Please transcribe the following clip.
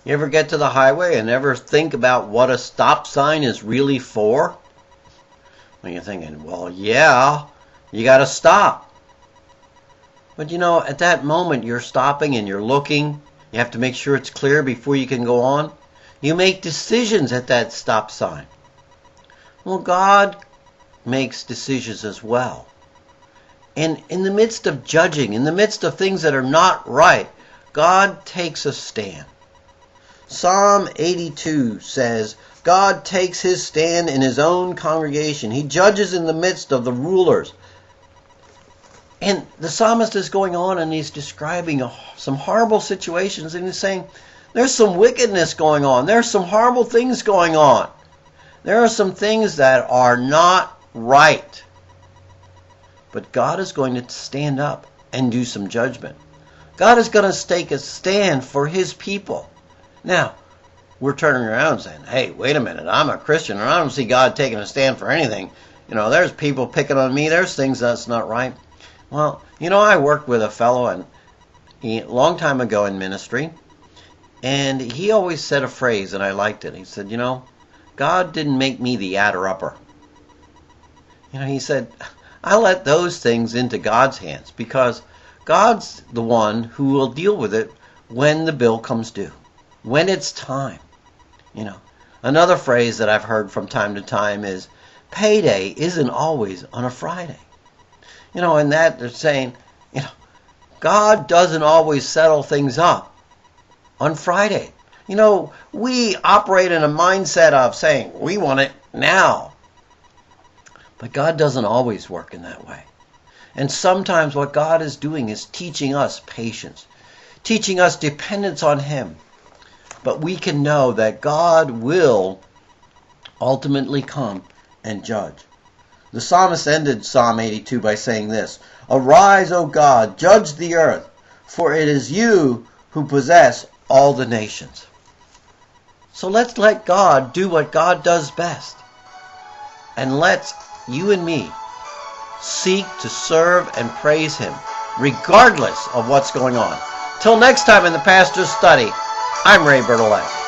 You ever get to the highway and ever think about what a stop sign is really for? Well, you're thinking, well, yeah, you got to stop. But you know, at that moment you're stopping and you're looking. You have to make sure it's clear before you can go on. You make decisions at that stop sign. Well, God makes decisions as well. And in the midst of judging, in the midst of things that are not right, God takes a stand. Psalm 82 says, God takes his stand in his own congregation. He judges in the midst of the rulers. And the psalmist is going on and he's describing some horrible situations, and he's saying, there's some wickedness going on. There's some horrible things going on. There are some things that are not right. But God is going to stand up and do some judgment. God is going to take a stand for his people. Now, we're turning around saying, hey, wait a minute, I'm a Christian and I don't see God taking a stand for anything. You know, there's people picking on me. There's things that's not right. Well, you know, I worked with a fellow a long time ago in ministry, and he always said a phrase, and I liked it. He said, you know, God didn't make me the adder-upper. You know, he said, I let those things into God's hands because God's the one who will deal with it when the bill comes due, when it's time. You know, another phrase that I've heard from time to time is, payday isn't always on a Friday. You know, in that they're saying, you know, God doesn't always settle things up on Friday. You know, we operate in a mindset of saying, we want it now. But God doesn't always work in that way. And sometimes what God is doing is teaching us patience, teaching us dependence on him. But we can know that God will ultimately come and judge. The psalmist ended Psalm 82 by saying this, Arise, O God, judge the earth, for it is you who possess all the nations. So let's let God do what God does best. And let's, you and me, seek to serve and praise him, regardless of what's going on. Till next time in the Pastor's Study, I'm Ray Bertolet.